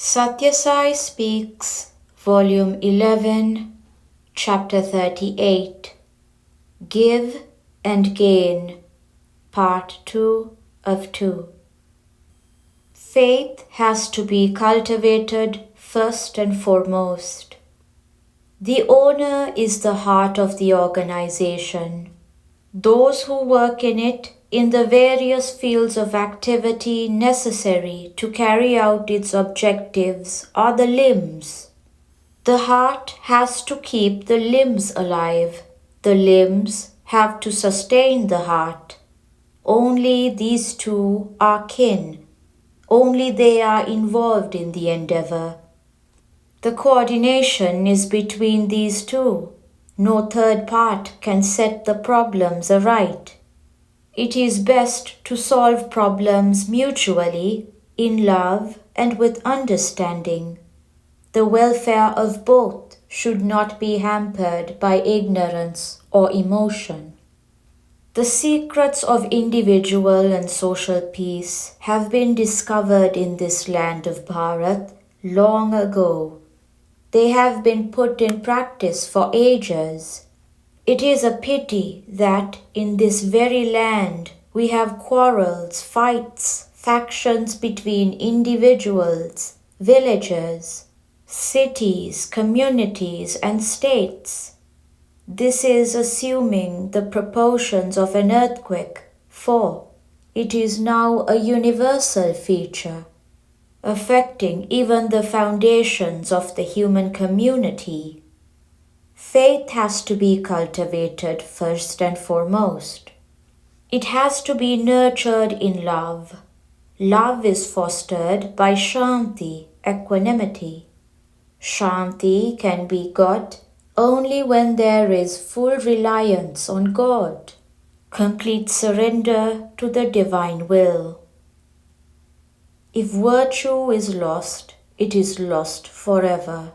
Sathya Sai Speaks, Volume 11, Chapter 38, Give and Gain, Part 2 of 2. Faith has to be cultivated first and foremost. The owner is the heart of the organization. Those who work in it in the various fields of activity necessary to carry out its objectives are the limbs. The heart has to keep the limbs alive. The limbs have to sustain the heart. Only these two are kin. Only they are involved in the endeavor. The coordination is between these two. No third part can set the problems aright. It is best to solve problems mutually, in love and with understanding. The welfare of both should not be hampered by ignorance or emotion. The secrets of individual and social peace have been discovered in this land of Bharat long ago. They have been put in practice for ages. It is a pity that in this very land we have quarrels, fights, factions between individuals, villages, cities, communities, and states. This is assuming the proportions of an earthquake, for it is now a universal feature, affecting even the foundations of the human community. Faith has to be cultivated first and foremost. It has to be nurtured in love. Love is fostered by Shanti, equanimity. Shanti can be got only when there is full reliance on God, complete surrender to the divine will. If virtue is lost, it is lost forever.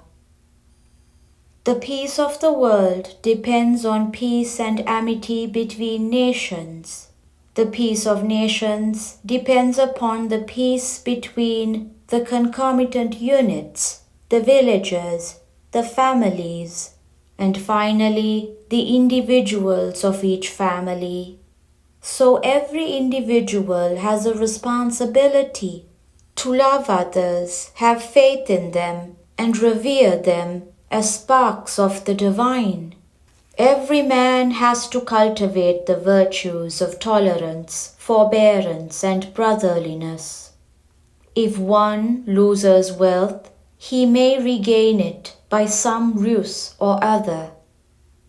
The peace of the world depends on peace and amity between nations. The peace of nations depends upon the peace between the concomitant units, the villages, the families, and finally the individuals of each family. So every individual has a responsibility to love others, have faith in them, and revere them as sparks of the divine. Every man has to cultivate the virtues of tolerance, forbearance, and brotherliness. If one loses wealth, he may regain it by some ruse or other.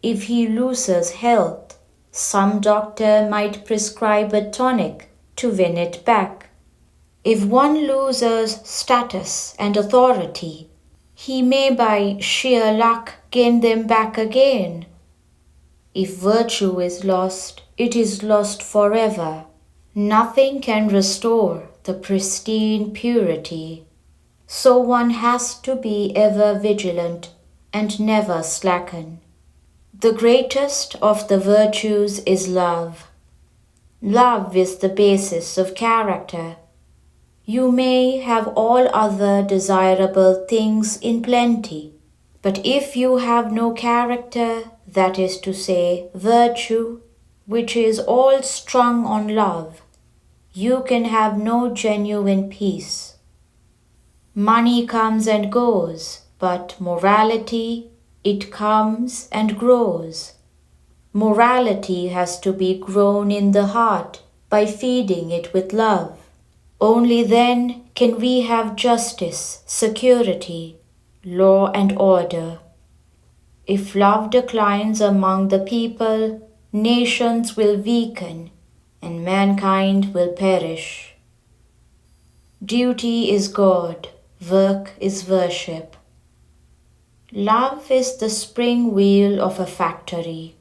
If he loses health, some doctor might prescribe a tonic to win it back. If one loses status and authority, he may by sheer luck gain them back again. If virtue is lost, it is lost forever. Nothing can restore the pristine purity. So one has to be ever vigilant and never slacken. The greatest of the virtues is love. Love is the basis of character. You may have all other desirable things in plenty, but if you have no character, that is to say, virtue, which is all strung on love, you can have no genuine peace. Money comes and goes, but morality, it comes and grows. Morality has to be grown in the heart by feeding it with love. Only then can we have justice, security, law and order. If love declines among the people, nations will weaken and mankind will perish. Duty is God, work is worship. Love is the spring wheel of a factory.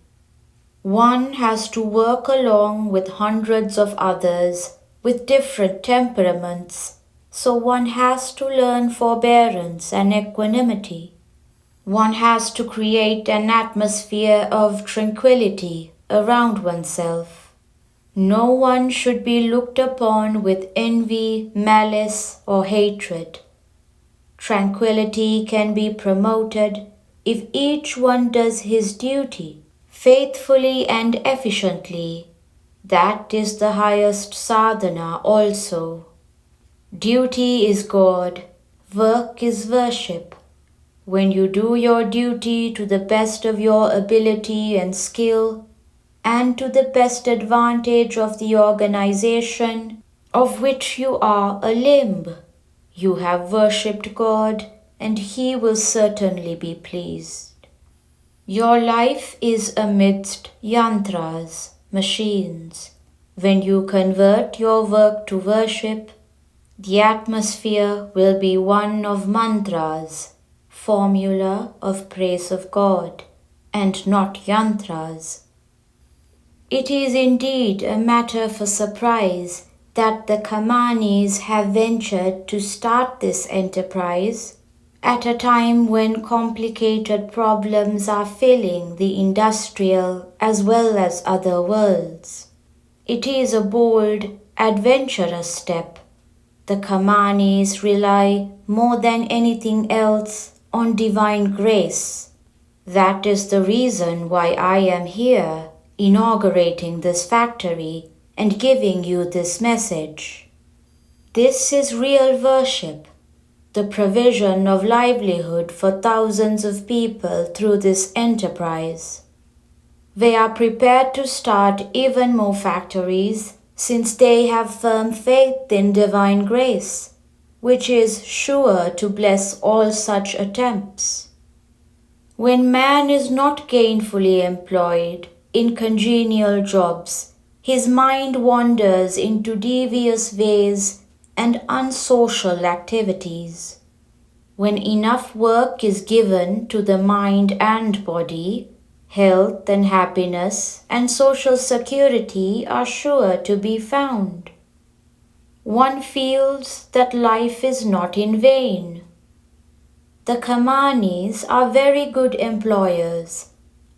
One has to work along with hundreds of others with different temperaments, so one has to learn forbearance and equanimity. One has to create an atmosphere of tranquility around oneself. No one should be looked upon with envy, malice, or hatred. Tranquility can be promoted if each one does his duty faithfully and efficiently. That is the highest sadhana also. Duty is God, work is worship. When you do your duty to the best of your ability and skill, and to the best advantage of the organization of which you are a limb, you have worshipped God, and He will certainly be pleased. Your life is amidst yantras, machines. When you convert your work to worship, the atmosphere will be one of mantras, formula of praise of God, and not yantras. It is indeed a matter for surprise that the Kamanis have ventured to start this enterprise at a time when complicated problems are filling the industrial as well as other worlds. It is a bold, adventurous step. The Kamanis rely more than anything else on divine grace. That is the reason why I am here, inaugurating this factory and giving you this message. This is real worship, the provision of livelihood for thousands of people through this enterprise. They are prepared to start even more factories since they have firm faith in divine grace, which is sure to bless all such attempts. When man is not gainfully employed in congenial jobs, his mind wanders into devious ways and unsocial activities. When enough work is given to the mind and body, health and happiness and social security are sure to be found. One feels that life is not in vain. The Kamanis are very good employers.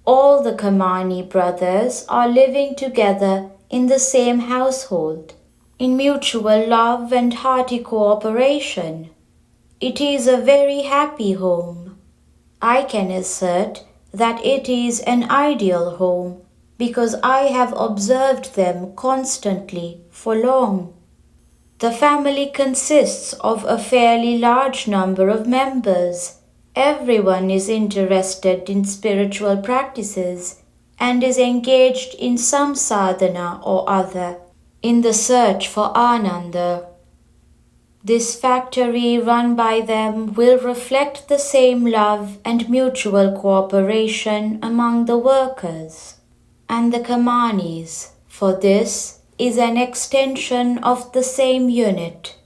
All the Kamani brothers are living together in the same household, in mutual love and hearty cooperation. It is a very happy home. I can assert that it is an ideal home because I have observed them constantly for long. The family consists of a fairly large number of members. Everyone is interested in spiritual practices and is engaged in some sadhana or other in the search for Ananda. This factory run by them will reflect the same love and mutual cooperation among the workers and the Kamanis, for this is an extension of the same unit.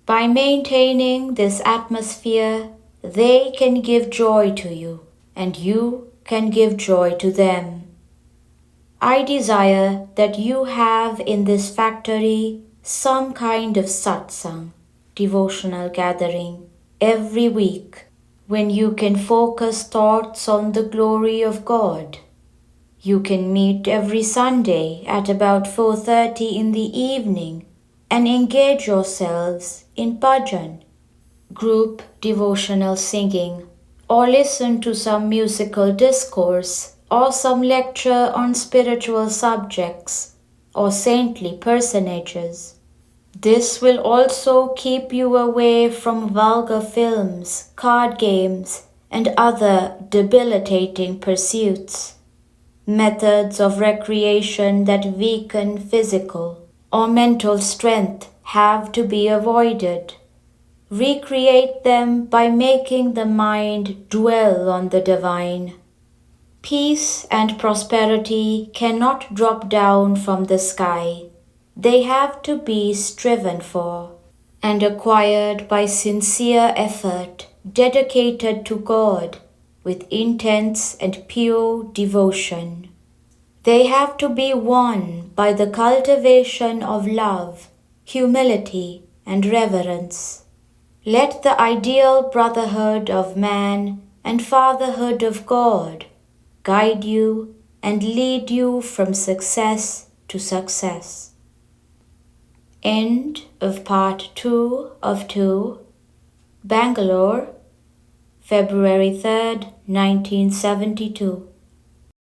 By maintaining this atmosphere, they can give joy to you, and you can give joy to them. I desire that you have in this factory some kind of satsang, devotional gathering, every week, when you can focus thoughts on the glory of God. You can meet every Sunday at about 4:30 in the evening and engage yourselves in bhajan, group devotional singing, or listen to some musical discourse or some lecture on spiritual subjects or saintly personages. This will also keep you away from vulgar films, card games, and other debilitating pursuits. Methods of recreation that weaken physical or mental strength have to be avoided. Recreate them by making the mind dwell on the divine. Peace and prosperity cannot drop down from the sky. They have to be striven for and acquired by sincere effort, dedicated to God with intense and pure devotion. They have to be won by the cultivation of love, humility, and reverence. Let the ideal brotherhood of man and fatherhood of God guide you and lead you from success to success. End of part 2 of 2. Bangalore, February 3rd, 1972.